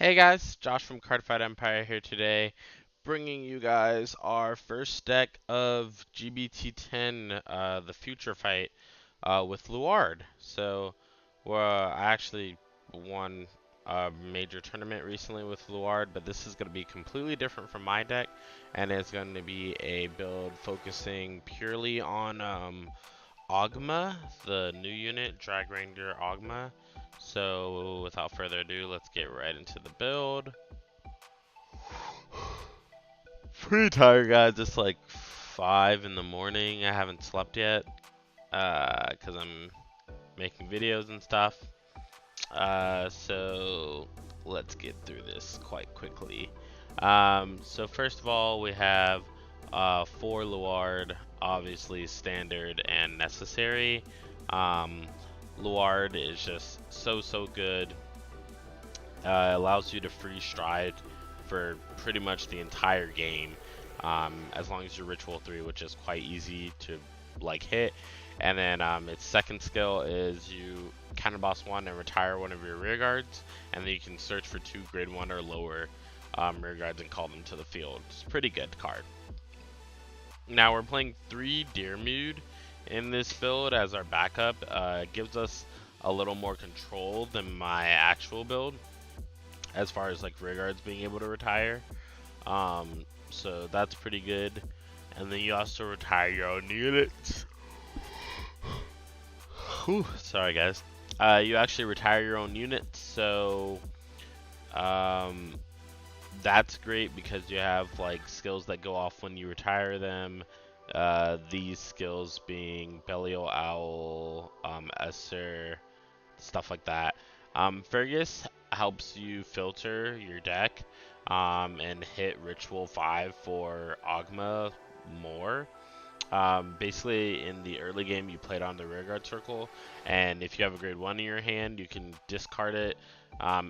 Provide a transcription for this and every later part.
Hey guys, Josh from Cardfight Empire here today, bringing you guys our first deck of G-BT10, the FutureFight, with Luard. I actually won a major tournament recently with Luard, but this is going to be completely different from my deck, and it's going to be a build focusing purely on Ogma, the new unit, Drag Ranger Ogma. So without further ado, let's get right into the build. Pretty tired, guys. It's like 5 in the morning. I haven't slept yet because I'm making videos and stuff. So let's get through this quite quickly. So first of all, we have 4 Luard, obviously standard and necessary. Um, Luard is just so good. Allows you to free stride for pretty much the entire game, as long as you're Ritual 3, which is quite easy to like hit. And then its second skill is you counter boss 1 and retire one of your rear guards, and then you can search for 2 grade 1 or lower rear guards and call them to the field. It's a pretty good card. Now we're playing 3 Deermood in this build as our backup. It gives us a little more control than my actual build, as far as like rear guards being able to retire. So that's pretty good. And then you also retire your own units. Whew, sorry guys. You actually retire your own units, so that's great because you have like skills that go off when you retire them. These skills being Belial Owl, Esser, stuff like that. Fergus helps you filter your deck and hit Ritual 5 for Ogma more. Basically, in the early game, you played on the rearguard circle, and if you have a grade 1 in your hand, you can discard it.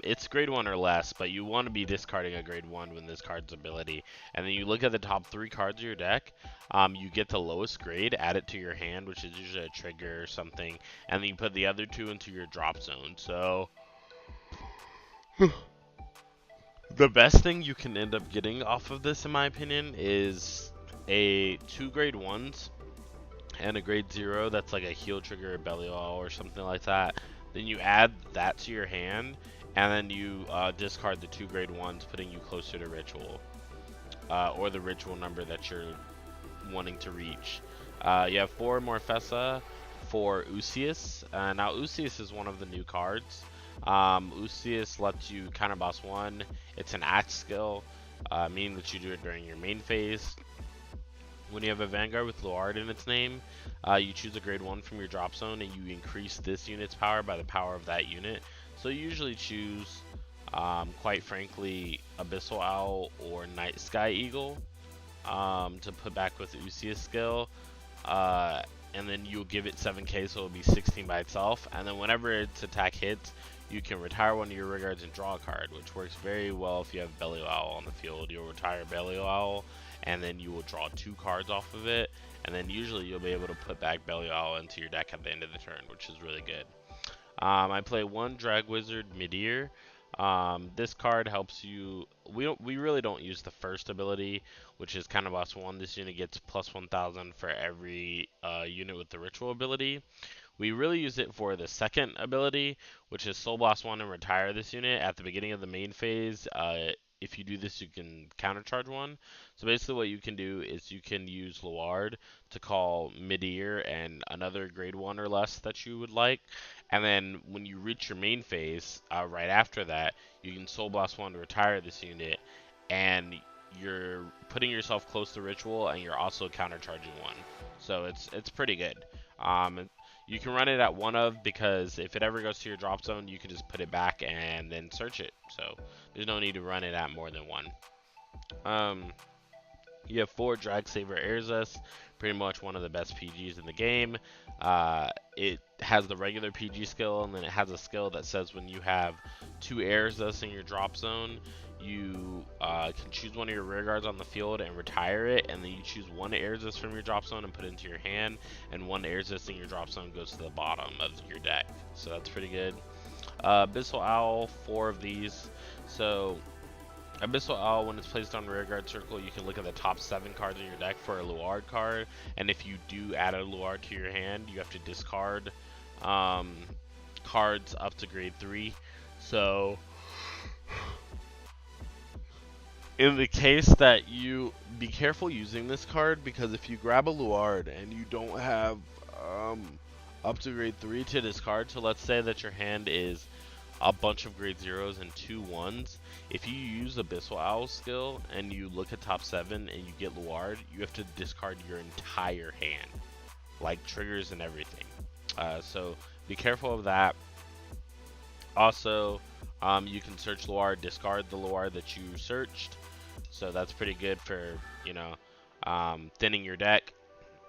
It's grade 1 or less, but you want to be discarding a grade 1 when this card's ability. And then you look at the top 3 cards of your deck, you get the lowest grade, add it to your hand, which is usually a trigger or something, and then you put the other 2 into your drop zone. So, the best thing you can end up getting off of this, in my opinion, is a 2 grade 1s and a grade 0 that's like a heal trigger, a Belial or something like that. Then you add that to your hand, and then you discard the 2 grade 1s, putting you closer to Ritual, or the Ritual number that you're wanting to reach. You have 4 Morfessa for Usius. Now Usius is one of the new cards. Usius lets you counter boss 1. It's an axe skill, meaning that you do it during your main phase. When you have a Vanguard with Luard in its name, you choose a grade 1 from your drop zone and you increase this unit's power by the power of that unit. So you usually choose, quite frankly, Abyssal Owl or Night Sky Eagle to put back with the Usius skill. And then you'll give it 7k, so it'll be 16 by itself. And then whenever its attack hits, you can retire one of your rear guards and draw a card, which works very well if you have Belial Owl on the field. You'll retire Belial Owl, and then you will draw 2 cards off of it. And then usually you'll be able to put back Belial Owl into your deck at the end of the turn, which is really good. I play 1 Drag Wizard Midir. This card helps you. We really don't use the first ability, which is kind of boss 1. This unit gets plus 1,000 for every unit with the ritual ability. We really use it for the second ability, which is Soul Blast 1 and retire this unit at the beginning of the main phase. If you do this, you can countercharge 1. So basically what you can do is you can use Luard to call Midir and another grade 1 or less that you would like. And then when you reach your main phase, right after that, you can Soul Blast 1 to retire this unit, and you're putting yourself close to Ritual, and you're also countercharging 1. So it's pretty good. You can run it at 1 of, because if it ever goes to your drop zone, you can just put it back and then search it. So there's no need to run it at more than 1. You have 4 Drag Saver Airzus, pretty much one of the best PGs in the game. It has the regular PG skill, and then it has a skill that says when you have 2 Airzus in your drop zone, you can choose one of your rear guards on the field and retire it, and then you choose 1 Airzus from your drop zone and put it into your hand, and 1 Airzus in your drop zone goes to the bottom of your deck. So that's pretty good. Abyssal Owl, 4 of these. So Abyssal Owl, when it's placed on rearguard circle, you can look at the top 7 cards in your deck for a Luard card, and if you do add a Luard to your hand, you have to discard cards up to grade 3. So in the case that you be careful using this card, because if you grab a Luard and you don't have up to grade 3 to discard, so let's say that your hand is a bunch of grade 0s and 2 1s. If you use Abyssal Owl skill and you look at top 7 and you get Luard, you have to discard your entire hand, like triggers and everything. So be careful of that. Also, you can search Luard, discard the Luard that you searched. So that's pretty good for, you know, thinning your deck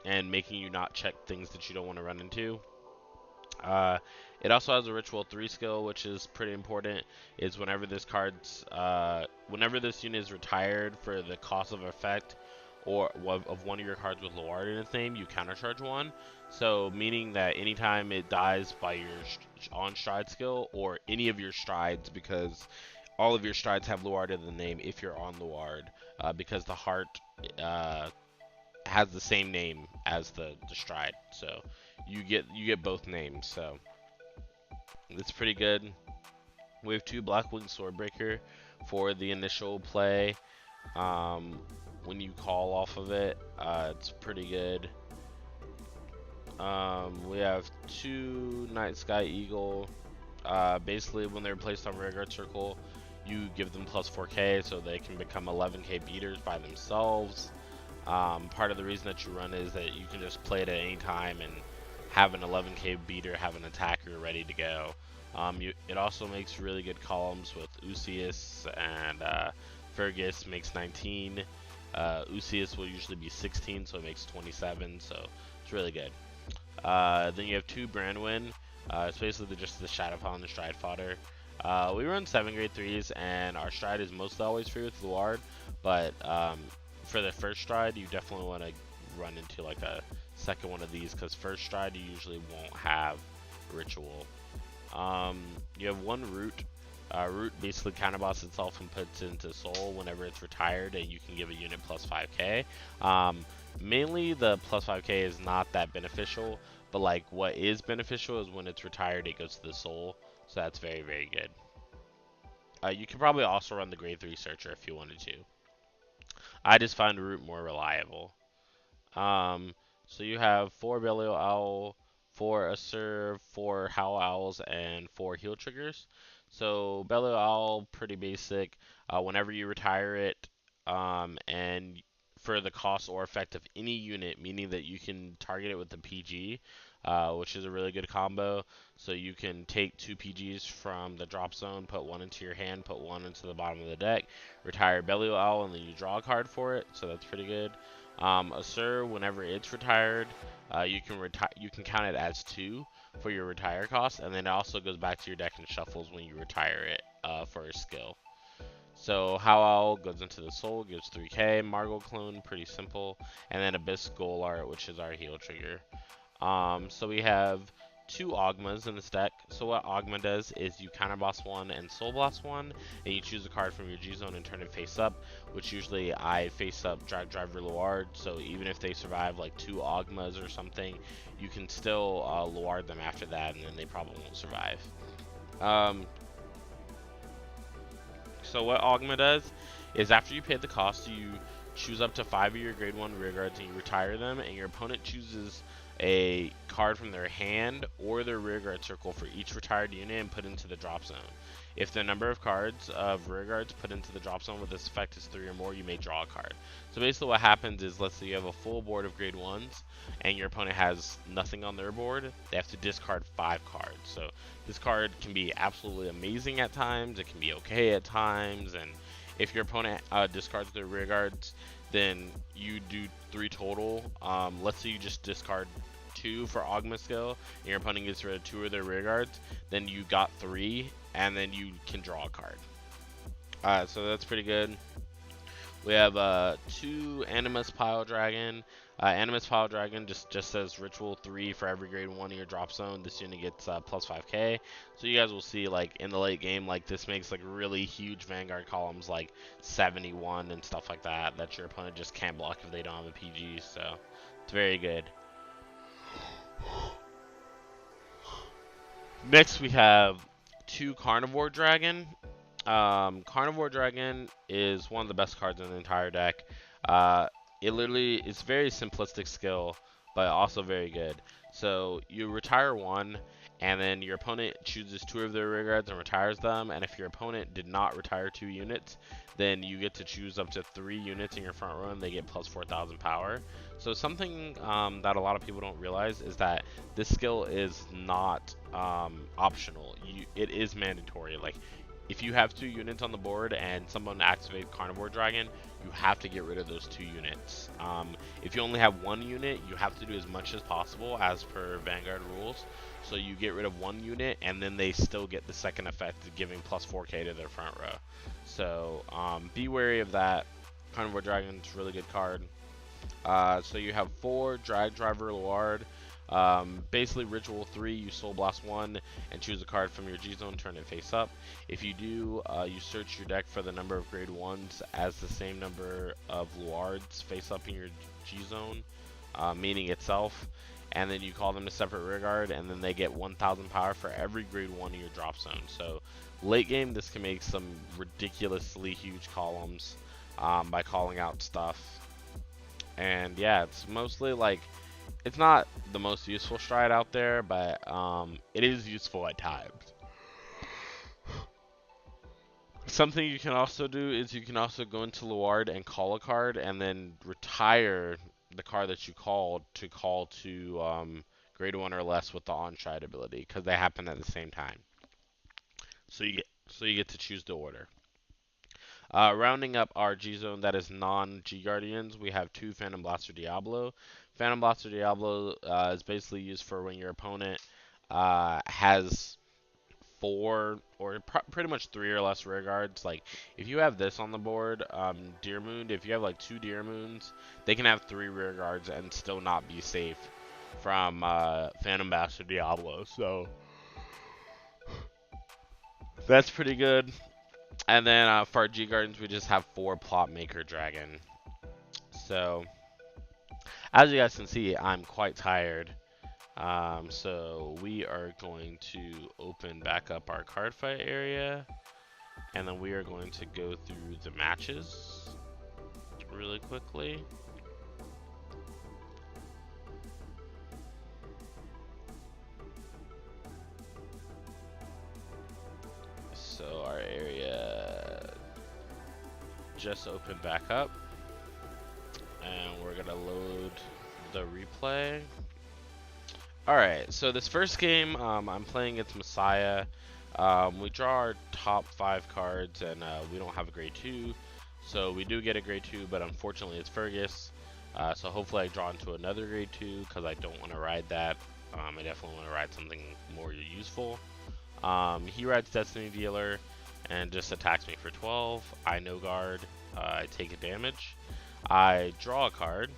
and making you not check things that you don't want to run into. It also has a Ritual 3 skill, which is pretty important. Is whenever this unit is retired for the cost of effect or of one of your cards with Luard in its name, you countercharge 1. So meaning that anytime it dies by your on stride skill or any of your strides, because all of your strides have Luard in the name if you're on Luard, because the heart has the same name as the stride, so you get both names. So it's pretty good. We have 2 Blackwing Swordbreaker for the initial play. When you call off of it, it's pretty good. We have 2 Night Sky Eagle. Basically, when they're placed on rearguard circle, you give them plus 4k, so they can become 11k beaters by themselves. Part of the reason that you run is that you can just play it at any time and have an 11k beater, have an attacker ready to go. It also makes really good columns with Usius, and Fergus makes 19. Usius will usually be 16, so it makes 27, so it's really good. Then you have 2 Brandwin. It's basically just the Shadow Paladin and the Stride Fodder. We run 7 grade 3s, and our stride is mostly always free with Luard, but for the first stride, you definitely want to run into like a second one of these, because first stride you usually won't have Ritual. You have 1 Root. Root basically counterboss itself and puts it into Soul whenever it's retired, and you can give a unit plus 5k. Mainly the plus 5k is not that beneficial, but like what is beneficial is when it's retired, it goes to the Soul, so that's very, very good. You can probably also run the grade 3 Searcher if you wanted to. I just find Root more reliable. So you have 4 Belial Owl, 4 Assur, 4 Howl Owls, and 4 heal triggers. So Belial Owl, pretty basic. Whenever you retire it, and for the cost or effect of any unit, meaning that you can target it with the PG, which is a really good combo. So you can take 2 PGs from the drop zone, put 1 into your hand, put 1 into the bottom of the deck, retire Belial Owl, and then you draw a card for it. So that's pretty good. Assur, whenever it's retired, you can count it as 2 for your retire cost, and then it also goes back to your deck and shuffles when you retire it for a skill. So Howl Owl goes into the Soul, gives 3k. Margot Clone, pretty simple, and then Abyss Golart, which is our heal trigger. So we have 2 Ogmas in this deck. So what Ogma does is you counterboss 1 and Soul Blast 1, and you choose a card from your G zone and turn it face up, which usually I face up Driver Luard, so even if they survive like 2 Ogmas or something, you can still Luard them after that, and then they probably won't survive. So what Ogma does is after you pay the cost, you choose up to 5 of your grade 1 rearguards and you retire them, and your opponent chooses a card from their hand or their rearguard circle for each retired unit and put into the drop zone. If the number of cards of rearguards put into the drop zone with this effect is 3 or more, you may draw a card. So basically what happens is, let's say you have a full board of grade 1s and your opponent has nothing on their board, they have to discard 5 cards. So this card can be absolutely amazing at times, it can be okay at times, and if your opponent discards their rearguards, then you do 3 total. Let's say you just discard 2 for Ogma skill, and your opponent gets rid of 2 of their rearguards, then you got 3, and then you can draw a card. So that's pretty good. We have 2 Animus Pile Dragon. Animus Pile Dragon just says Ritual 3 for every grade 1 in your drop zone. This unit gets plus 5k. So you guys will see, like, in the late game, like, this makes, like, really huge Vanguard columns, like 71 and stuff like that, that your opponent just can't block if they don't have a PG. So it's very good. Next, we have 2 Carnivore Dragon. Carnivore Dragon is one of the best cards in the entire deck. It literally is very simplistic skill, but also very good. So you retire 1, and then your opponent chooses 2 of their rear guards and retires them. And if your opponent did not retire 2 units, then you get to choose up to 3 units in your front row, and they get plus 4,000 power. So something that a lot of people don't realize is that this skill is not optional. It is mandatory. Like, if you have 2 units on the board and someone activates Carnivore Dragon, you have to get rid of those 2 units. If you only have 1 unit, you have to do as much as possible as per Vanguard rules. So you get rid of 1 unit, and then they still get the second effect of giving plus 4k to their front row. So be wary of that. Carnivore Dragon's a really good card. So you have 4 Drag Driver Luard. Basically, Ritual 3, you Soul Blast 1 and choose a card from your G-Zone, turn it face up. If you do, you search your deck for the number of grade 1s as the same number of Luards face up in your G-Zone, meaning itself, and then you call them a separate rear guard, and then they get 1,000 power for every grade 1 in your drop zone. So late game, this can make some ridiculously huge columns by calling out stuff. And yeah, it's mostly like, it's not the most useful stride out there, but it is useful at times. Something you can also do is you can also go into Luard and call a card, and then retire the card that you called to call to grade 1 or less with the on-stride ability, because they happen at the same time. So you get to choose the order. Rounding up our G-Zone that is non-G Guardians, we have 2 Phantom Blaster Diablo. Phantom Blaster Diablo is basically used for when your opponent has 4 or pretty much 3 or less rear guards. Like, if you have this on the board, Deer Moon, if you have like 2 Deer Moons, they can have 3 rear guards and still not be safe from Phantom Blaster Diablo. So that's pretty good. And then for our G Guardians, we just have 4 Plot Maker Dragon. So as you guys can see, I'm quite tired. So we are going to open back up our Cardfight area, and then we are going to go through the matches really quickly. So our area just opened back up, and we're gonna load the replay. Alright, so this first game, I'm playing against Messiah. We draw our top 5 cards, and we don't have a grade 2. So we do get a grade 2, but unfortunately it's Fergus. So hopefully I draw into another grade 2, because I don't want to ride that. I definitely want to ride something more useful. He rides Destiny Dealer, and just attacks me for 12. I no guard, I take a damage. I draw a card.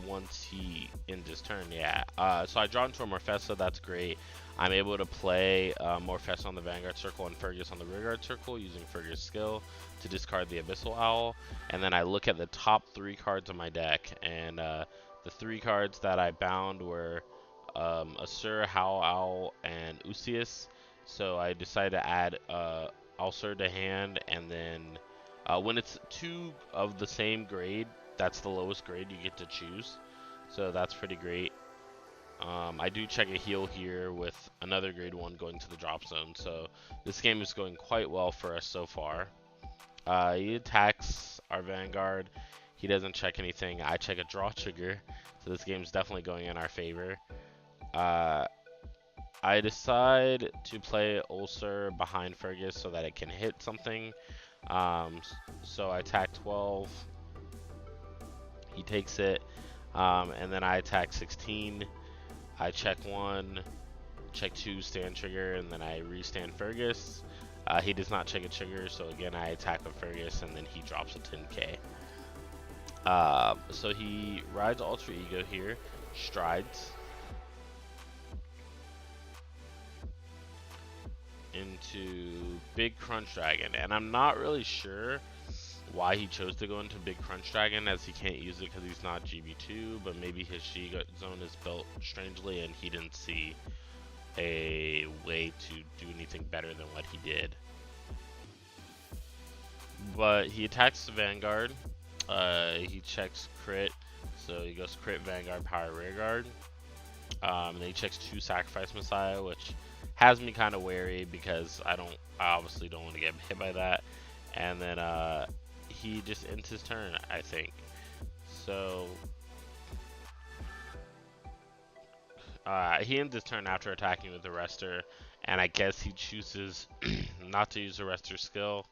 Once he ends his turn, yeah. So I draw into a Morfessa, that's great. I'm able to play Morfessa on the Vanguard Circle and Fergus on the Rearguard Circle using Fergus' skill to discard the Abyssal Owl. And then I look at the top 3 cards of my deck, and the 3 cards that I bound were Asur, Howl Owl, and Usius. So I decided to add Ulcer to hand, and then when it's 2 of the same grade, that's the lowest grade you get to choose. So that's pretty great. I do check a heal here with another grade 1 going to the drop zone. So this game is going quite well for us so far. He attacks our Vanguard. He doesn't check anything. I check a draw trigger. So this game's definitely going in our favor. I decide to play Ulcer behind Fergus so that it can hit something. So I attack 12. He takes it. And then I attack 16. I check 1, check 2, stand trigger, and then I restand Fergus. He does not check a trigger, so again I attack with Fergus, and then he drops a 10k. So he rides Alter Ego here, strides into Big Crunch Dragon, and I'm not really sure why he chose to go into Big Crunch Dragon, as he can't use it because he's not GB2, but maybe his G zone is built strangely and he didn't see a way to do anything better than what he did. But he attacks the Vanguard. He checks crit, so he goes crit Vanguard power rear guard. And then he checks 2 sacrifice Messiah, which has me kind of wary because I obviously don't want to get hit by that. And then he just ends his turn, I think. So he ends his turn after attacking with the Arrestor, and I guess he chooses not to use the Arrestor skill.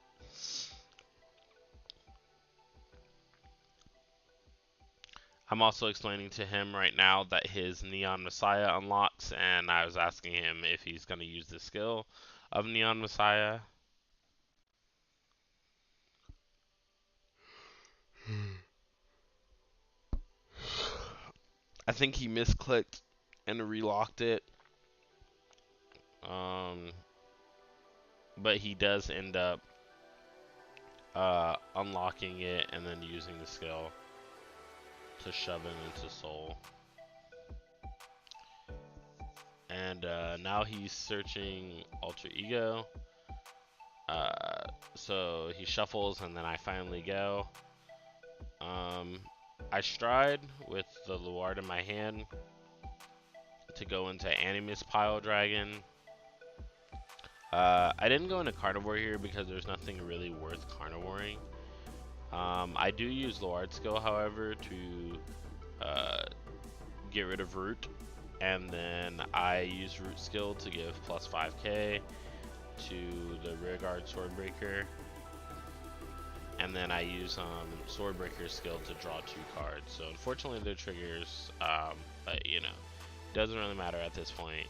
I'm also explaining to him right now that his Neon Messiah unlocks, and I was asking him if he's going to use the skill of Neon Messiah. I think he misclicked and relocked it. But he does end up unlocking it and then using the skill to shove him into Soul. And now he's searching Alter Ego. So he shuffles, and then I finally go. I stride with the Luard in my hand to go into Animus Pile Dragon. I didn't go into Carnivore here because there's nothing really worth carnivoring. I do use Luard skill, however, to get rid of Root, and then I use Root skill to give plus 5k to the rearguard Swordbreaker, and then I use Swordbreaker's skill to draw 2 cards. So unfortunately they're triggers, but you know, doesn't really matter at this point.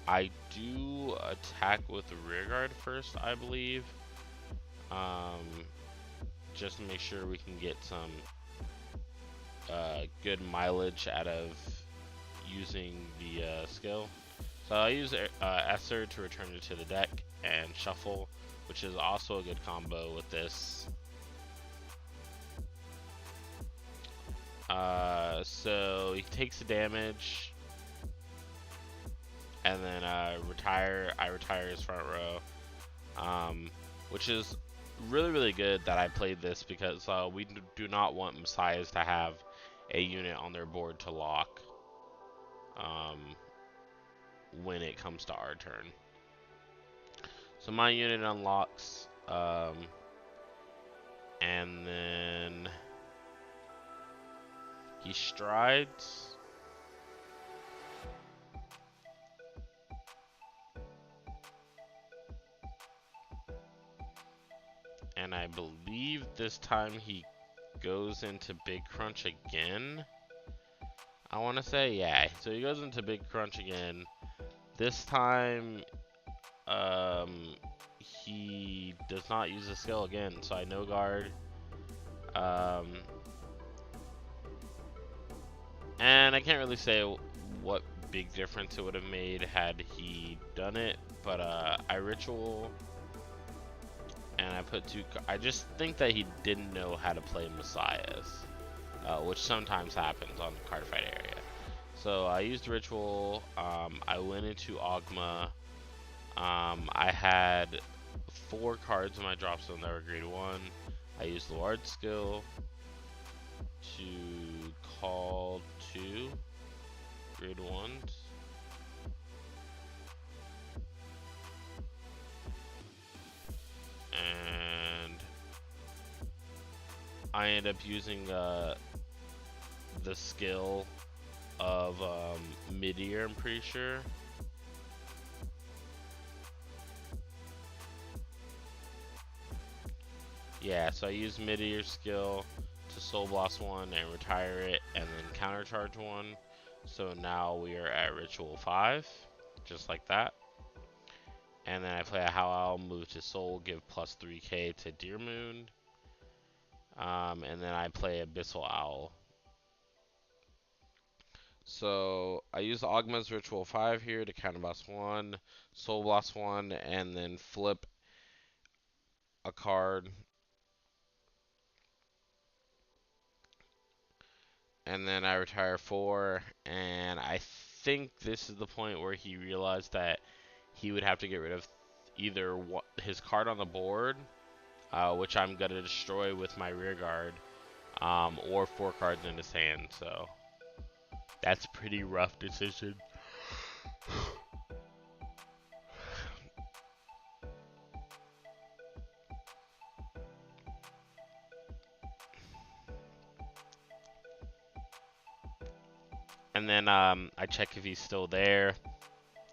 I do attack with the rearguard first, I believe, just to make sure we can get some good mileage out of using the skill. So I use Esser to return it to the deck and shuffle, which is also a good combo with this. So he takes the damage, and then I retire his front row, which is really good that I played this, because we do not want Messiahs to have a unit on their board to lock when it comes to our turn. So my unit unlocks, and then he strides. And I believe this time he goes into Big Crunch again. I want to say, yeah. So he goes into Big Crunch again. This time, he does not use the skill again. So I no guard. And I can't really say what big difference it would have made had he done it. But I ritual. And I put 2. I just think that he didn't know how to play Messiahs, which sometimes happens on the Cardfight area. So I used Ritual. I went into Ogma. I had 4 cards in my drop zone that were grade 1. I used Luard skill to call 2 grade 1s. And I end up using the skill of mid-ear, I'm pretty sure. Yeah, so I use mid-ear skill to Soul Blast 1 and retire it, and then countercharge 1. So now we are at Ritual 5, just like that. And then I play a Howl, move to Soul, give plus 3k to Deer Moon. And then I play Abyssal Owl. So I use Ogma's Ritual 5 here to counterblast 1, Soul Blast 1, and then flip a card. And then I retire 4, and I think this is the point where he realized that he would have to get rid of either his card on the board, which I'm going to destroy with my rear guard, or 4 cards in his hand. So that's a pretty rough decision. And then I check if he's still there.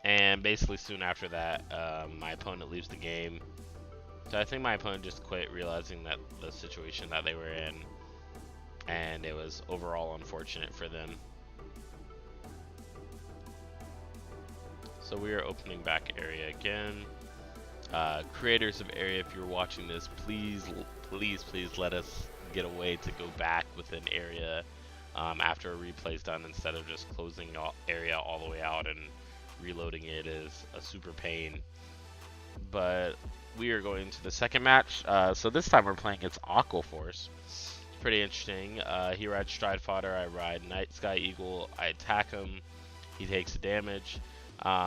And basically soon after that, my opponent leaves the game. So I think my opponent just quit, realizing that the situation that they were in, and it was overall unfortunate for them. So we are opening back area again. Creators of area, if you're watching this, please let us get a way to go back within area after a replay is done, instead of just closing area all the way out and reloading it is a super pain. But we are going to the second match. So this time we're playing against Aqua Force. Pretty interesting. He rides Stride Fodder, I ride Night Sky Eagle. I attack him. He takes the damage.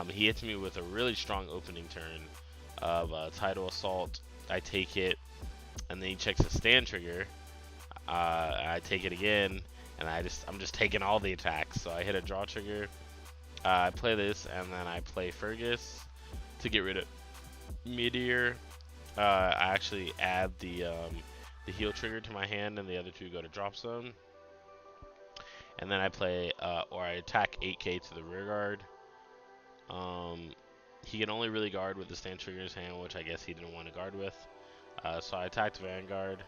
He hits me with a really strong opening turn of Tidal Assault. I take it, and then he checks the stand trigger. I take it again, and I'm just taking all the attacks. So I hit a draw trigger. I play this, and then I play Fergus to get rid of Meteor. I actually add the heal trigger to my hand, and the other two go to drop zone. And then I play, or I attack 8k to the rear guard. He can only really guard with the stand trigger in his hand, which I guess he didn't want to guard with. So I attacked Vanguard,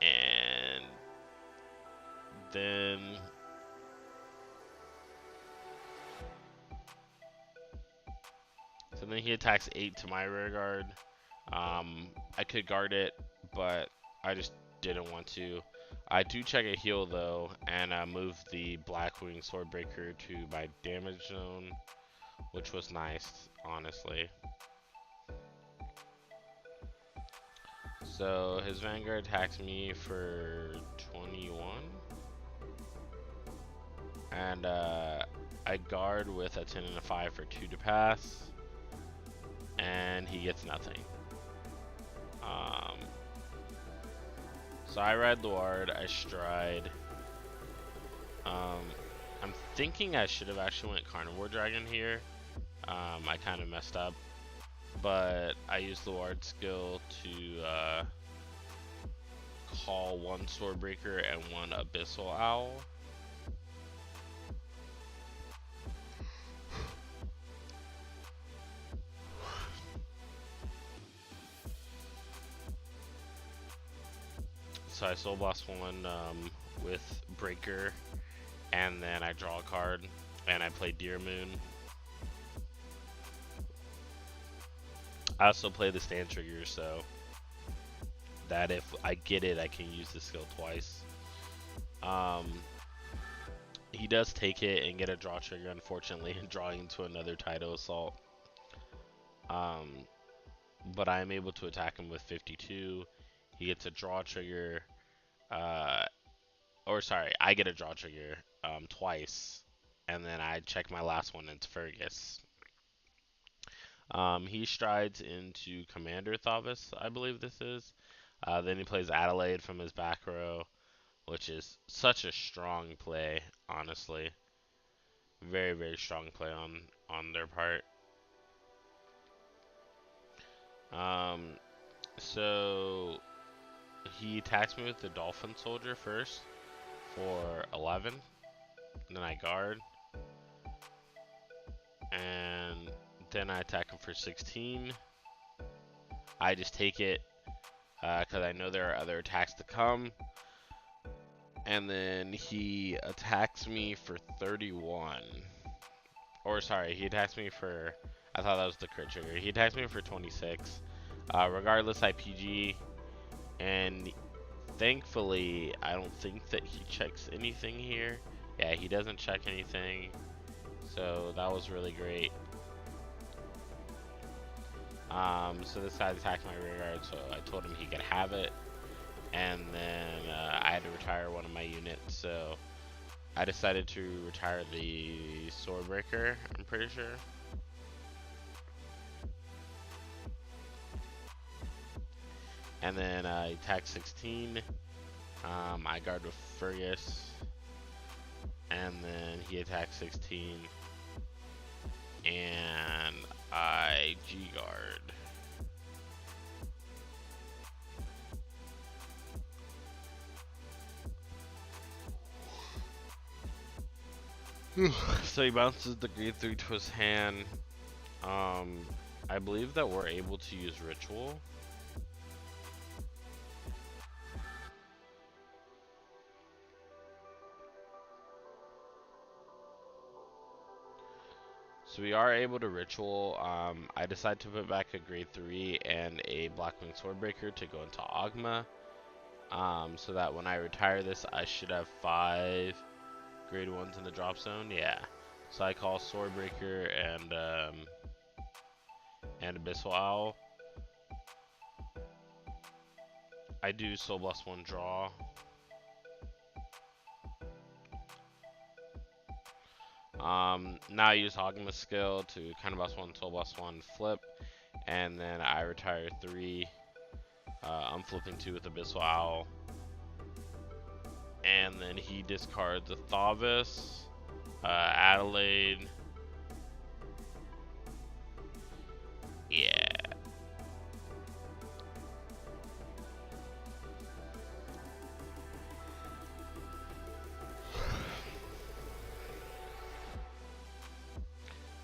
and then he attacks 8 to my rear guard. I could guard it, but I just didn't want to. I do check a heal though, and move the Blackwing Swordbreaker to my damage zone, which was nice, honestly. So his Vanguard attacks me for 21, and I guard with a 10 and a 5 for 2 to pass, and he gets nothing. So I ride Luard, I stride. I'm thinking I should have actually went Carnivore Dragon here. I kind of messed up, but I used Luard's skill to call 1 Swordbreaker and 1 Abyssal Owl. So I Soul Blast 1 with Breaker, and then I draw a card, and I play Deer Moon. I also play the stand trigger, so that if I get it, I can use the skill twice. He does take it and get a draw trigger, unfortunately, and drawing into another Tidal Assault. But I am able to attack him with 52. He gets a draw trigger, I get a draw trigger twice, and then I check my last one into Fergus. He strides into Commander Thavis, I believe this is. Then he plays Adelaide from his back row, which is such a strong play, honestly. Very, very strong play on their part. So he attacks me with the Dolphin Soldier first for 11, and then I guard, and then I attack him for 16. I just take it because I know there are other attacks to come, and then he attacks me for 31. Or sorry, he attacks me for, I thought that was the crit trigger. He attacks me for 26. Regardless, I PG, and Thankfully, I don't think that he checks anything here. Yeah, he doesn't check anything. So that was really great. So this guy attacked my rear guard, so I told him he could have it. And then I had to retire one of my units, so I decided to retire the sword breaker, I'm pretty sure. And then I attacked 16. I guard with Fergus. And then he attacked 16. And I G-guard. So he bounces the grade 3 to his hand. I believe that we're able to use ritual. So we are able to ritual. I decided to put back a grade 3 and a Blackwing Swordbreaker to go into Ogma. So that when I retire this, I should have 5 grade 1s in the drop zone. Yeah. So I call Swordbreaker and Abyssal Owl. I do Soul Blast 1 draw. Now I use Ogma skill to kind of boss 1, Soul Blast 1, flip, and then I retire 3. I'm flipping 2 with Abyssal Owl. And then he discards a Thavis, Adelaide. Yeah.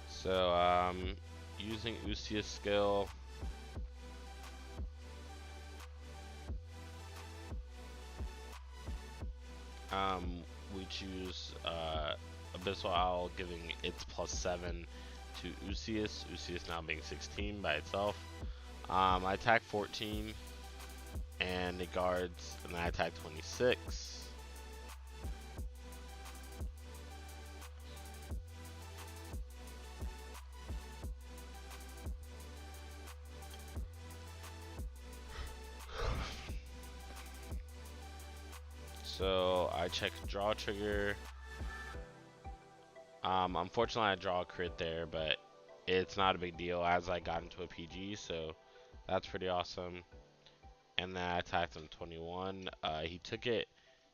So, using Usia's skill. We choose Abyssal Owl, giving its +7 to Usias. Usias now being 16 by itself. I attack 14, and it guards, and then I attack 26. So I check draw trigger. Unfortunately I draw a crit there, but it's not a big deal as I got into a PG, so that's pretty awesome. And then I attacked him 21. He took it,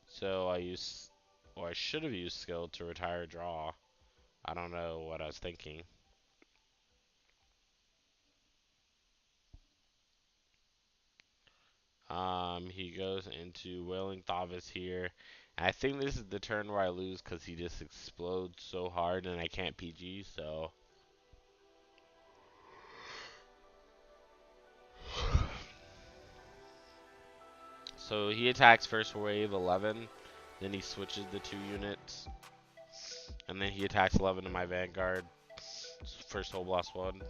so I should have used skill to retire draw. I don't know what I was thinking. He goes into Wailing Thavis here. And I think this is the turn where I lose because he just explodes so hard and I can't PG, so. So he attacks first wave 11, then he switches the 2 units, and then he attacks 11 to my Vanguard, first Soul Blast 1.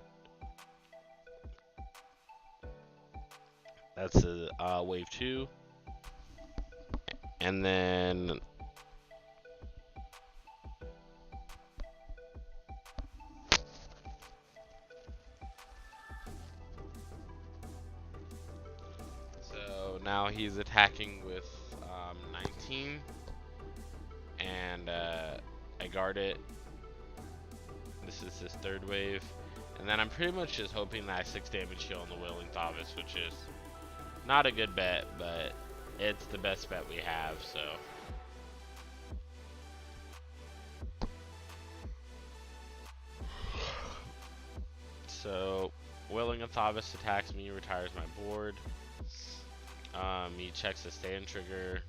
That's a wave 2. And then so now he's attacking with 19, and I guard it. This is his 3rd wave, and then I'm pretty much just hoping that I 6 damage heal on the Wailing Thavis, which is not a good bet, but it's the best bet we have, so. So, Wailing Thavis attacks me, retires my board. He checks the stand trigger,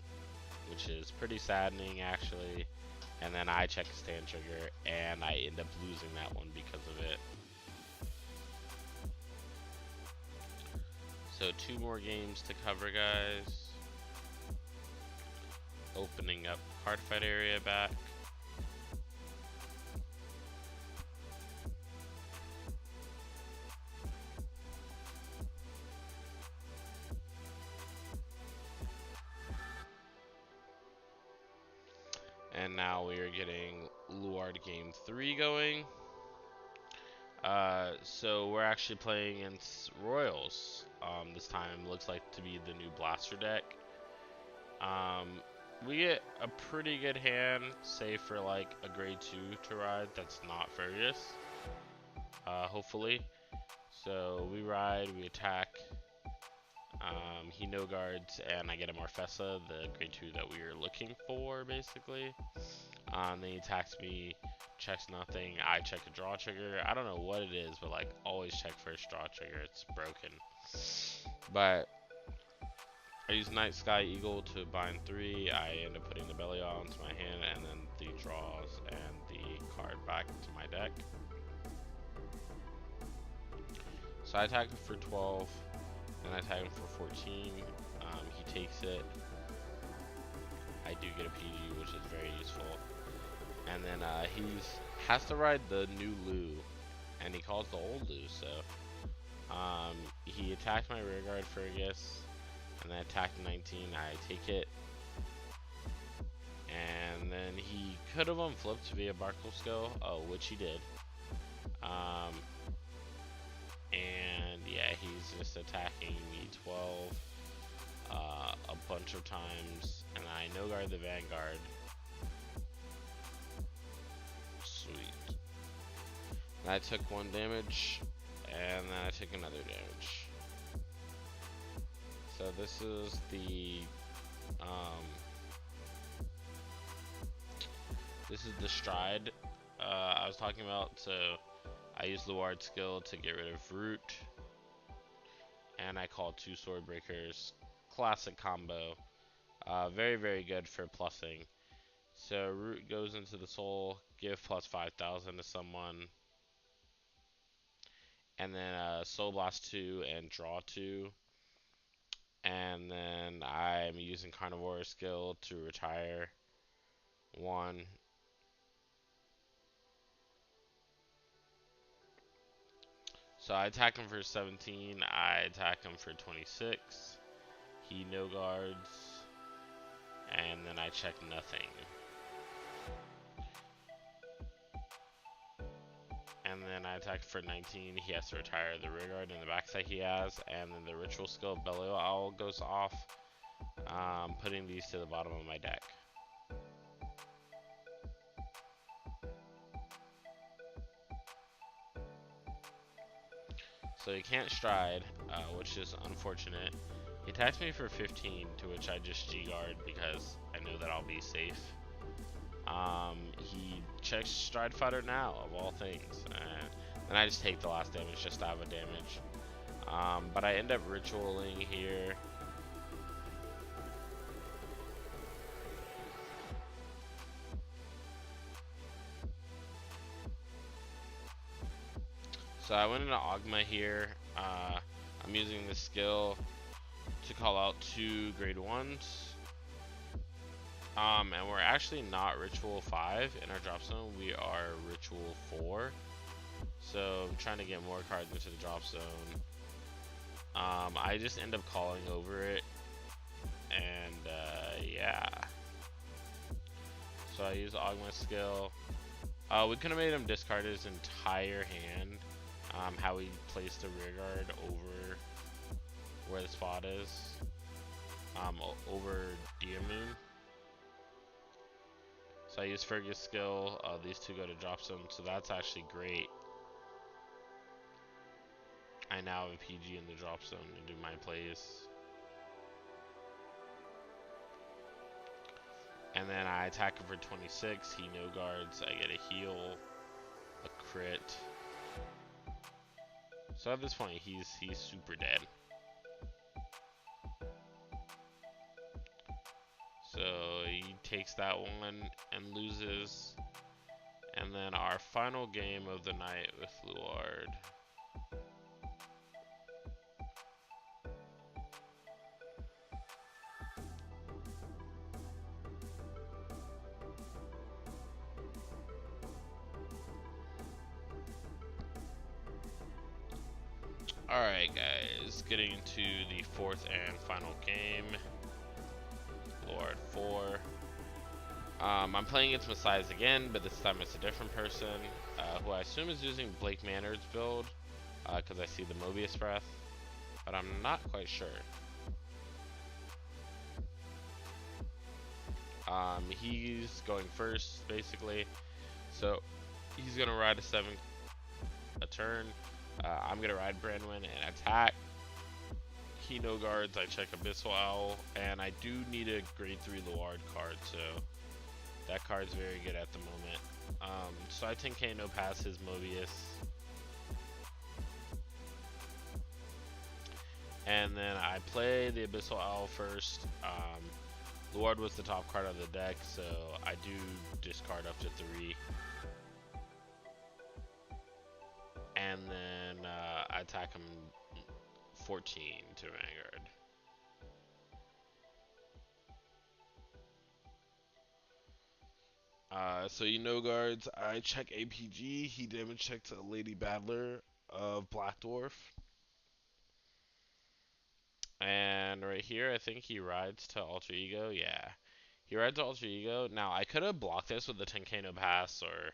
which is pretty saddening actually. And then I check the stand trigger, and I end up losing that one because of it. So 2 more games to cover, guys. Opening up Cardfight area back. And now we are getting Luard Game 3 going. So we're actually playing against Royals. This time looks like to be the new Blaster deck. We get a pretty good hand, save for like a grade 2 to ride that's not Fergus. Hopefully. So we ride, we attack. He no guards, and I get a Marfesa, the grade 2 that we were looking for, basically. Then he attacks me, checks nothing. I check a draw trigger. I don't know what it is, but like always check first draw trigger. It's broken. But I use Night Sky Eagle to bind 3. I end up putting the Belial into my hand, and then the draws and the card back to my deck. So I attack him for 12, and I attack him for 14. He takes it. I do get a PG, which is very useful. And then he has to ride the new Lu, and he calls the old Lu. So he attacked my rearguard Fergus, and then attacked 19. I take it, and then he could have unflipped via Barkle skill, which he did. And yeah, he's just attacking me 12 a bunch of times, and I no guard the Vanguard. Sweet. And I took 1 damage, and then I took another damage. So this is the stride I was talking about. So I use Luard skill to get rid of Root, and I call 2 sword breakers. Classic combo. Very, very good for plussing. So Root goes into the soul, give plus 5,000 to someone, and then Soul Blast 2 and draw 2. And then I'm using Carnivore skill to retire 1. So I attack him for 17, I attack him for 26. He no guards, and then I check nothing. And then I attack for 19. He has to retire the rearguard in the backside he has, and then the ritual skill Belial Owl goes off, putting these to the bottom of my deck. So he can't stride, which is unfortunate. He attacks me for 15, to which I just G-guard because I know that I'll be safe. He checks Stride Fighter now, of all things, and I just take the last damage just to have a damage. But I end up ritualing here. So I went into Ogma here. I'm using this skill to call out 2 grade 1s. And we're actually not Ritual 5 in our drop zone. We are Ritual 4. So I'm trying to get more cards into the drop zone. I just end up calling over it. And yeah. So I use Ogma's skill. We could have made him discard his entire hand. How he placed the rearguard over where the spot is. Over Diamoon. So I use Fergus skill. These 2 go to drop zone, so that's actually great. I now have a PG in the drop zone to do my plays. And then I attack him for 26. He no guards. I get a heal, a crit. So at this point, he's super dead. So he takes that one and loses. And then our final game of the night with Luard. Alright guys, getting into the 4th and final game. Luard 4. I'm playing against Messiahs again, but this time it's a different person, who I assume is using Blake Mannard's build, because I see the Mobius Breath, but I'm not quite sure. He's going first, basically, so he's gonna ride a turn. I'm gonna ride Brandwin and attack. He no guards, I check Abyssal Owl, and I do need a grade 3 Luard card, so that card's very good at the moment. So I 10k no pass his Mobius. And then I play the Abyssal Owl first. Luard was the top card of the deck, so I do discard up to 3. And then I attack him 14 to Vanguard. So you know guards, I check APG, he damage checked a Lady Battler of Black Dwarf. And right here, I think he rides to Alter Ego, yeah. He rides to Alter Ego. Now, I could have blocked this with a 10k no pass, or,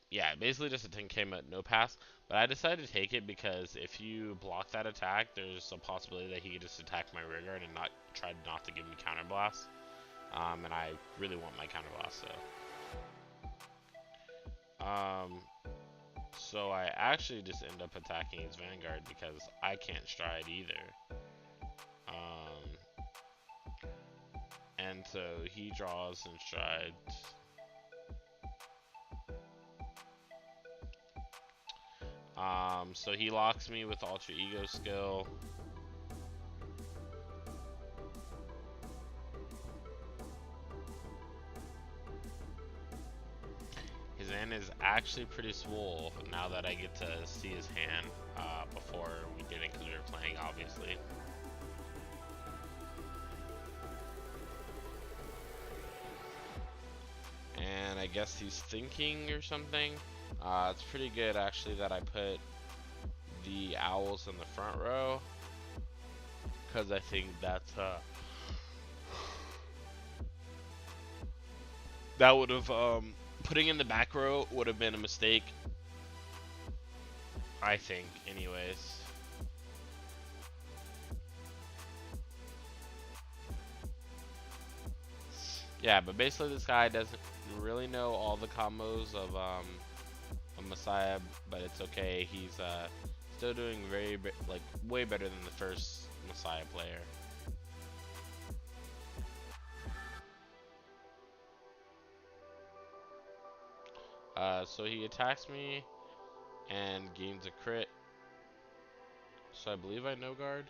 yeah, basically just a 10k no pass. But I decided to take it because if you block that attack, there's a possibility that he could just attack my rear guard and try not to give me counterblast. And I really want my counterblast, so I actually just end up attacking his Vanguard because I can't stride either. And so he draws and strides. So he locks me with Alter Ego skill. His hand is actually pretty swole now that I get to see his hand. Before we didn't, because we were playing, obviously. And I guess he's thinking or something. It's pretty good actually that I put the owls in the front row, because I think that's that would have putting in the back row would have been a mistake, I think, anyways. Yeah, but basically this guy doesn't really know all the combos of a Messiah, but it's okay. He's still doing way better than the first Messiah player. So he attacks me and gains a crit. So I believe I no guard.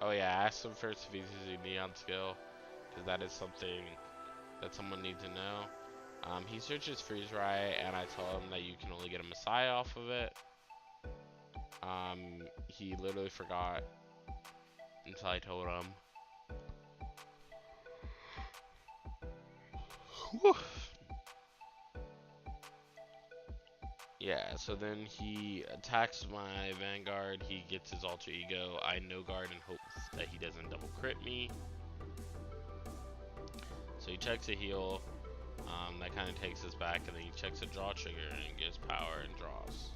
Oh yeah, I asked him first if he's using Neon skill, because that is something that someone needs to know. He searches Freeze Riot, and I tell him that you can only get a Messiah off of it. He literally forgot until I told him. Whew. Yeah, so then he attacks my Vanguard, he gets his Alter Ego, I no guard and hope that he doesn't double crit me. So he checks a heal, that kind of takes us back, and then he checks a draw trigger and gives power and draws,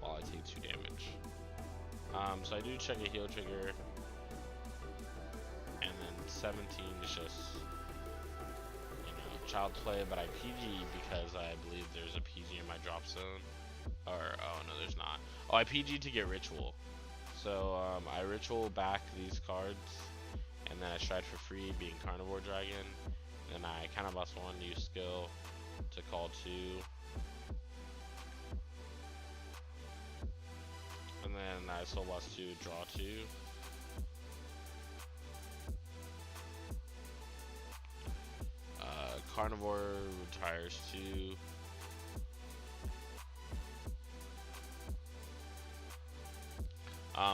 while I take 2 damage. So I do check a heal trigger, and then 17 is just, child's play, but I PG because I believe there's a PG in my drop zone. Or, oh no, there's not. Oh, I PG to get Ritual. So, I Ritual back these cards, and then I stride for free, being Carnivore Dragon. Then I counterblast 1, use skill to call 2. And then I soul blast 2, draw 2. Carnivore retires 2.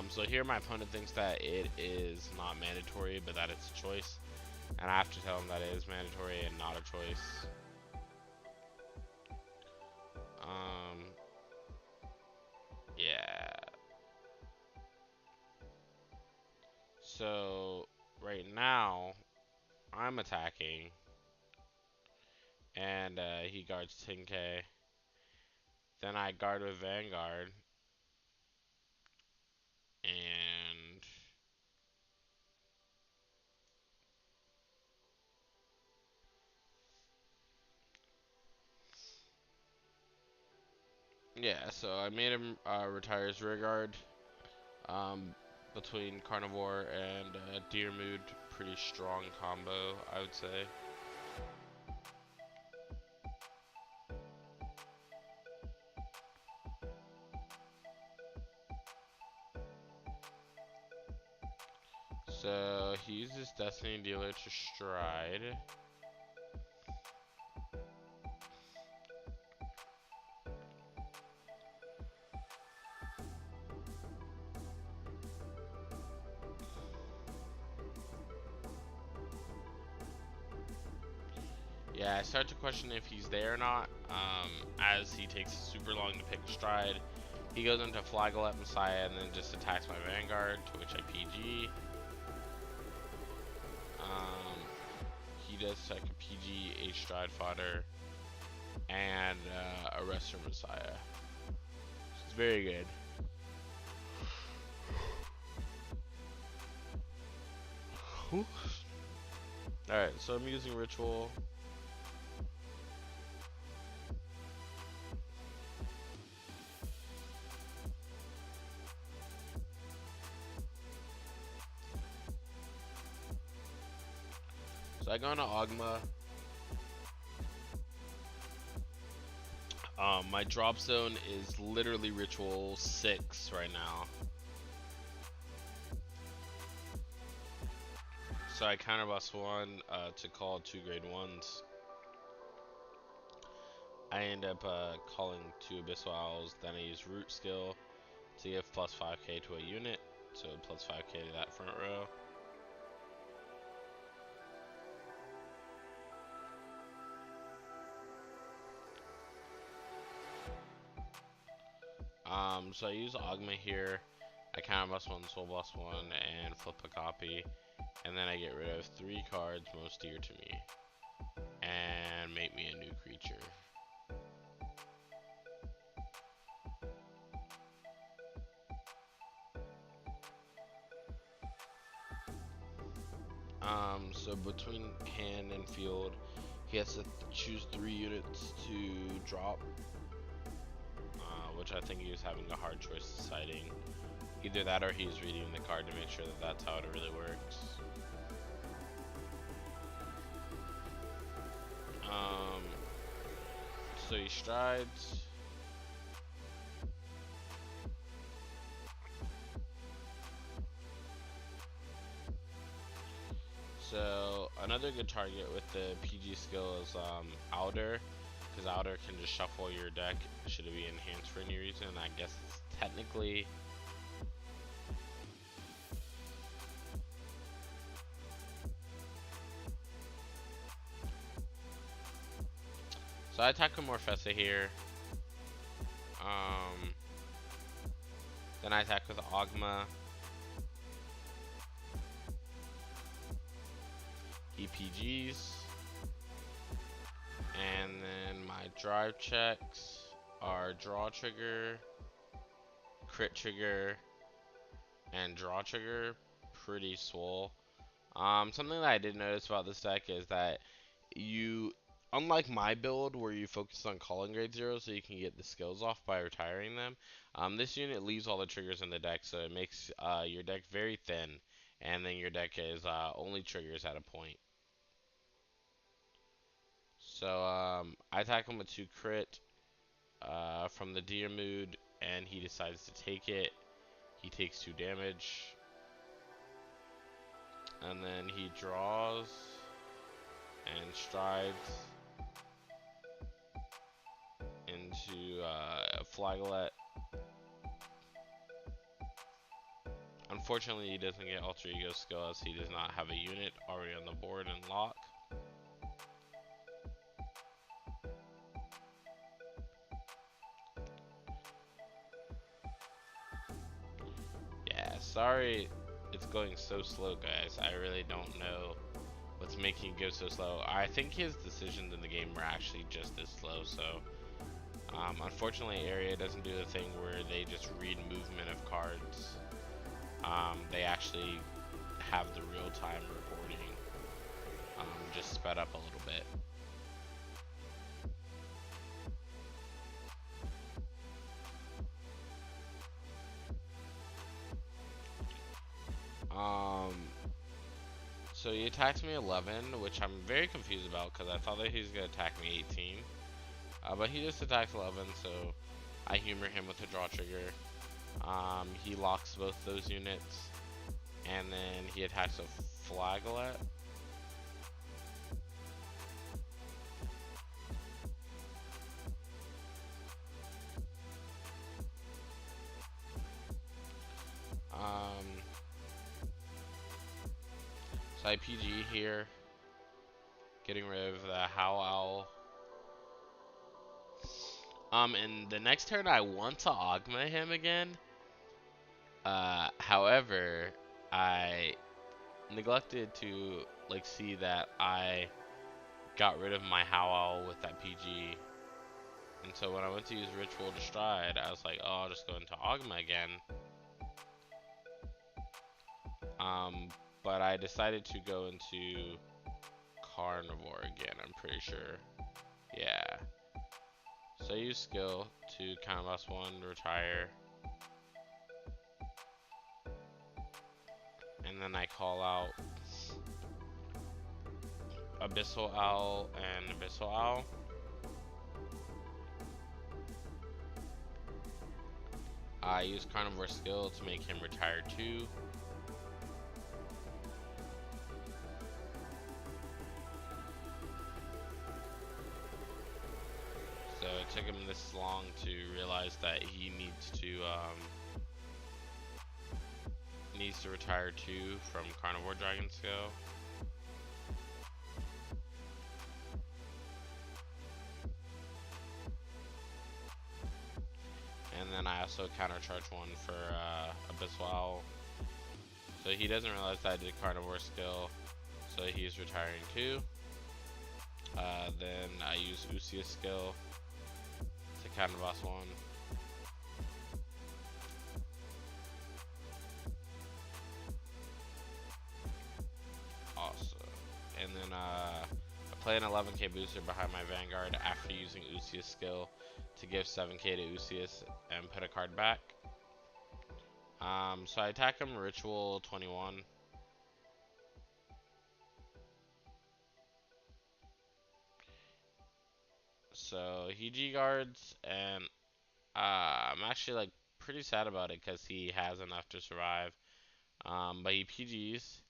So here my opponent thinks that it is not mandatory, but that it's a choice. And I have to tell him that it is mandatory and not a choice. Yeah. So right now, I'm attacking, and he guards 10k. Then I guard with Vanguard, and yeah, so I made him retire his rear guard. Um, Between Carnivore and Deer Mood, pretty strong combo, I would say. So he uses Destiny Dealer to stride. Yeah, I start to question if he's there or not, as he takes super long to pick a stride. He goes into Flagellate Messiah and then just attacks my Vanguard, to which I PG. He does like a PG, a stride fodder, and a Arrestor Messiah. It's very good. Alright, so I'm using Ritual. So I go into Ogma. My drop zone is literally Ritual 6 right now. So I counterblast 1 to call 2 grade 1s. I end up calling 2 Abyssal Owls, then I use Root Skill to give plus 5k to a unit, so plus 5k to that front row. So I use Ogma here. I counterblast 1, soul blast 1, and flip a copy. And then I get rid of 3 cards most dear to me. And make me a new creature. So between hand and field, he has to choose 3 units to drop. Which I think he was having a hard choice deciding. Either that or he's reading the card to make sure that that's how it really works. So he strides. So another good target with the PG skill is Outer, because Outer can just shuffle your deck should it be enhanced for any reason. I guess it's technically so I attack with Morfessa here. Then I attack with Ogma. He PGs. And then my drive checks are draw trigger, crit trigger, and draw trigger. Pretty swole. Something that I did notice about this deck is that you, unlike my build where you focus on calling grade 0 so you can get the skills off by retiring them, this unit leaves all the triggers in the deck, so it makes your deck very thin, and then your deck is only triggers at a point. So I attack him with 2 crit from the Deer Mood, and he decides to take it. He takes 2 damage, and then he draws and strides into Flagellate. Unfortunately, he doesn't get Alter Ego skill as he does not have a unit already on the board and lock. Yeah, sorry it's going so slow, guys. I really don't know what's that's making it go so slow. I think his decisions in the game were actually just as slow, so unfortunately Area doesn't do the thing where they just read movement of cards. They actually have the real-time recording, just sped up a little bit. So he attacks me 11, which I'm very confused about because I thought that he was going to attack me 18. But he just attacks 11, so I humor him with a draw trigger. He locks both those units, and then he attacks a Flaglet. So I PG here, getting rid of the Howl Owl. And the next turn I want to Augment him again. However, I neglected to see that I got rid of my Howl Owl with that PG. And so when I went to use Ritual to Stride, I was like, oh, I'll just go into Augment again. But I decided to go into Carnivore again, I'm pretty sure. Yeah. So I use skill to Counterboss 1, retire. And then I call out Abyssal Owl and Abyssal Owl. I use Carnivore skill to make him retire 2. So it took him this long to realize that he needs to retire 2 from Carnivore Dragon skill. And then I also countercharge 1 for Abyssal Owl. So he doesn't realize that I did Carnivore skill, so he's retiring 2. Then I use Usia skill to Counterboss 1. Awesome. And then I play an 11k booster behind my Vanguard after using Usia's skill to give 7k to Usias and put a card back. So I attack him Ritual 21. So he G-guards, and I'm actually pretty sad about it because he has enough to survive. But he PGs.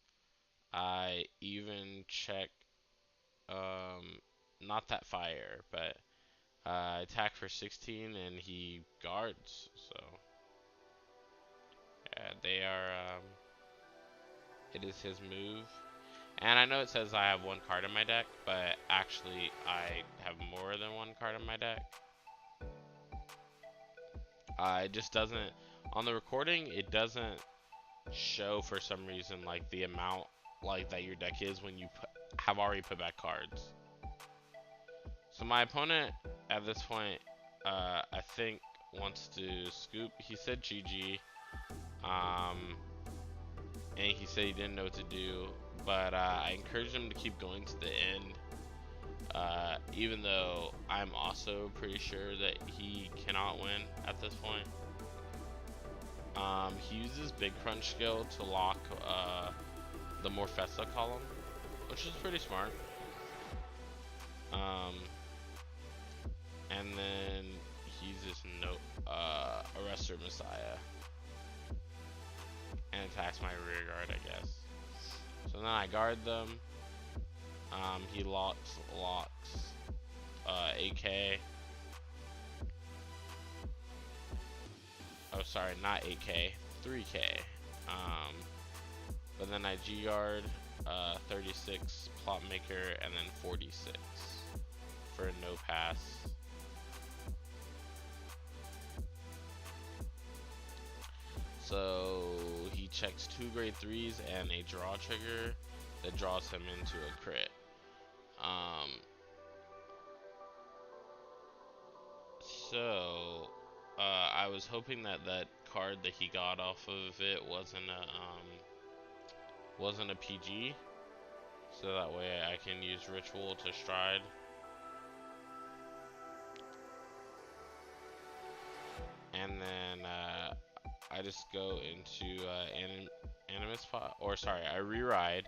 I even check, not that fire, but attack for 16, and he guards. So yeah, they are. It is his move. And I know it says I have 1 card in my deck, but actually I have more than 1 card in my deck. It just doesn't, on the recording, it doesn't show for some reason the amount that your deck is when you have already put back cards. So my opponent at this point, I think wants to scoop. He said GG, and he said he didn't know what to do. But I encouraged him to keep going to the end, even though I'm also pretty sure that he cannot win at this point. He uses Big Crunch skill to lock the Morfessa column, which is pretty smart. And then he uses Arrestor Messiah and attacks my rear guard, I guess. So then I guard them. He locks AK. Oh, sorry, not AK, 3K. But then I G-guard 36 Plot Maker, and then 46 for a no pass. So he checks 2 grade 3s and a draw trigger that draws him into a crit. So I was hoping that that card that he got off of it wasn't a PG, so that way I can use Ritual to stride. And then I just go into Animus File, or sorry, I re-ride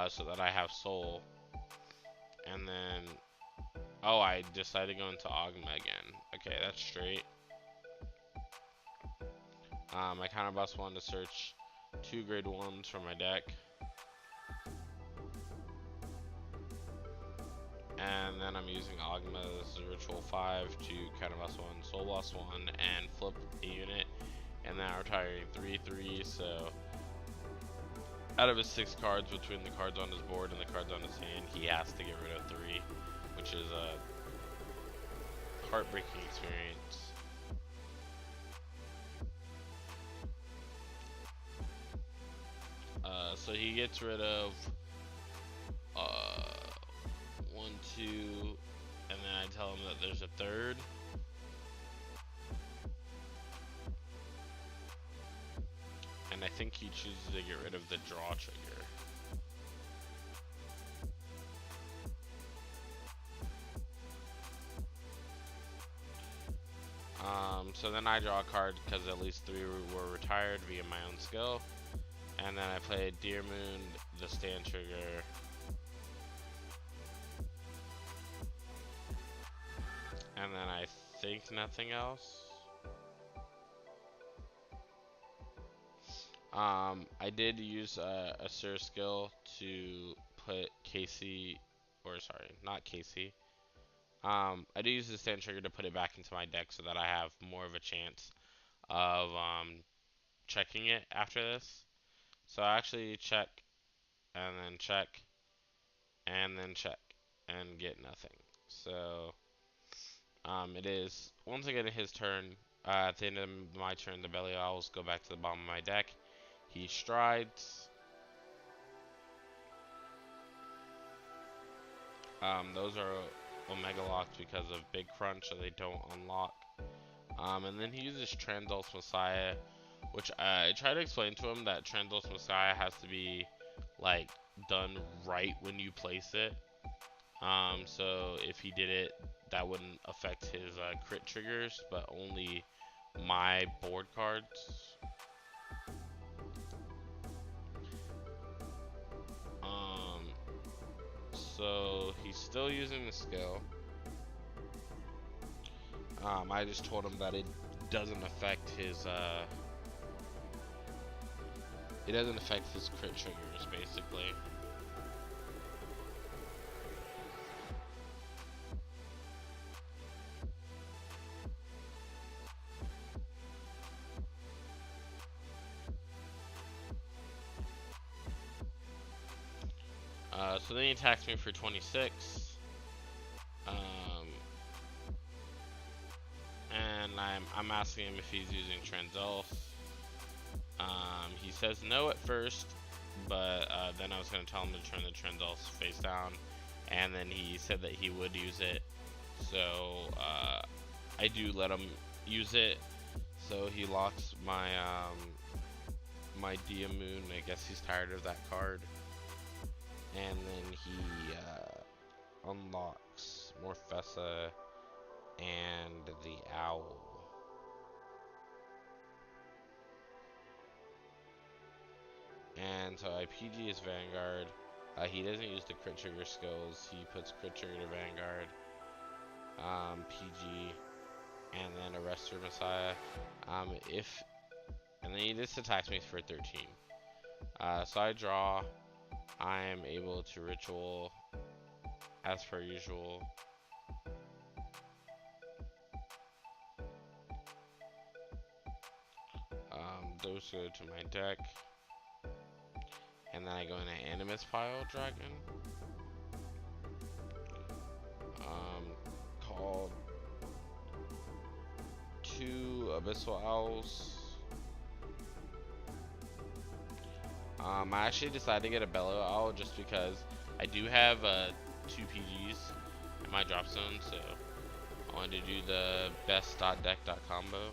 so that I have Soul. And then, oh, I decided to go into Ogma again. Okay, that's straight. I counterblast one to search 2 grade 1s from my deck. And then I'm using Ogma's Ritual 5 to counterblast 1, Soul Blast 1, and flip a unit. And then I'm retiring 3/3, so out of his 6 cards, between the cards on his board and the cards on his hand, he has to get rid of 3, which is a heartbreaking experience. So he gets rid of 1, 2, and then I tell him that there's a 3rd. And I think he chooses to get rid of the draw trigger. So then I draw a card because at least 3 were retired via my own skill. And then I play Deer Moon, the stand trigger. And then I think nothing else. I did use a Sir skill to put Casey, or sorry, not Casey. I do use the stand trigger to put it back into my deck so that I have more of a chance of checking it after this. So I actually check, and then check, and then check, and get nothing. So it is once again his turn. At the end of my turn, the Belly Owls go back to the bottom of my deck. He strides. Those are Omega locked because of Big Crunch, so they don't unlock. And then he uses Transal's Messiah, which I try to explain to him that Transal's Messiah has to be like done right when you place it. So if he did it, that wouldn't affect his crit triggers, but only my board cards. So he's still using the skill. I just told him that it doesn't affect his crit triggers, basically. So then he attacks me for 26. And I'm asking him if he's using Transal's. He says no at first, but then I was going to tell him to turn the Transal's face down, and then he said that he would use it. So I do let him use it. So he locks my my Dia Moon. I guess he's tired of that card. And then he unlocks Morfessa and the Owl. And so I PG his Vanguard. He doesn't use the crit trigger skills. He puts crit trigger to Vanguard. PG. And then Arrestor Messiah. And then he just attacks me for 13. So I draw. I am able to ritual as per usual. Those go to my deck. And then I go into Animus Pile Dragon. Called 2 Abyssal Owls. I actually decided to get a bellow owl just because I do have 2 PGs in my drop zone, so I wanted to do the best.deck.combo.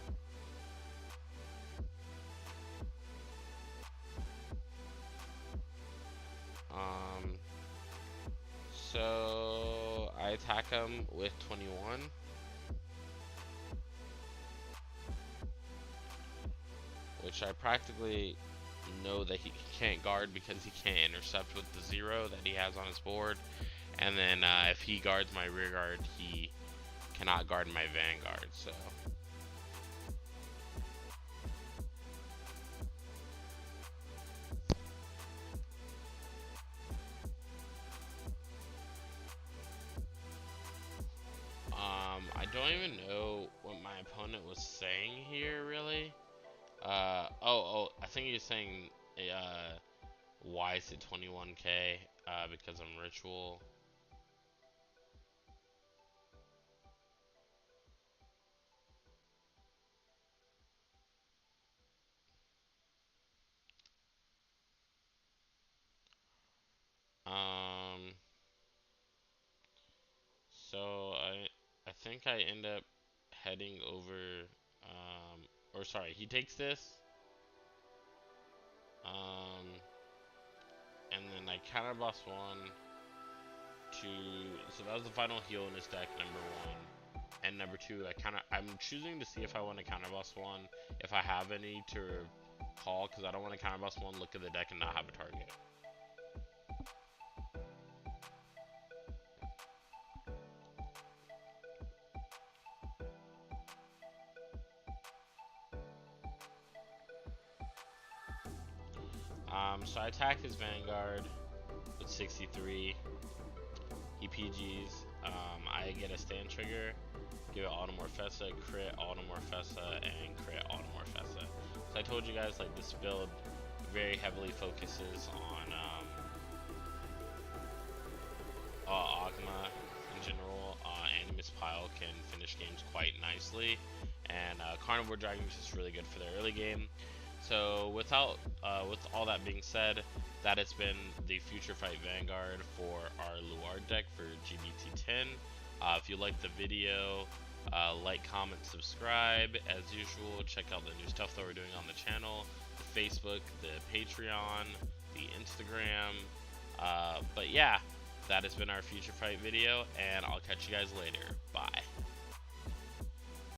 So I attack him with 21. Which I practically know that he can't guard because he can't intercept with the 0 that he has on his board. And then if he guards my rear guard, he cannot guard my Vanguard. So I don't even know what my opponent was saying here, really. I think he's saying why is it 21k? Because I'm ritual. Um, so I think I end up heading over, or sorry, he takes this, and then I counter boss 1 to, so that was the final heal in his deck, number 1, and number 2, I'm choosing to see if I want to counter boss 1, if I have any to call, because I don't want to counter boss 1, look at the deck, and not have a target. So I attack his Vanguard with 63. He PGs. I get a stand trigger, give it Automorphesa, crit Automorphesa, and crit Automorphesa. So I told you guys, like, this build very heavily focuses on Ogma in general. Animus Pile can finish games quite nicely, and Carnivore Dragon is just really good for their early game. So with all that being said, that has been the FutureFight Vanguard for our Luard deck for G-BT10. If you liked the video, like, comment, subscribe. As usual, check out the new stuff that we're doing on the channel, the Facebook, the Patreon, the Instagram. But yeah, that has been our FutureFight video, and I'll catch you guys later. Bye.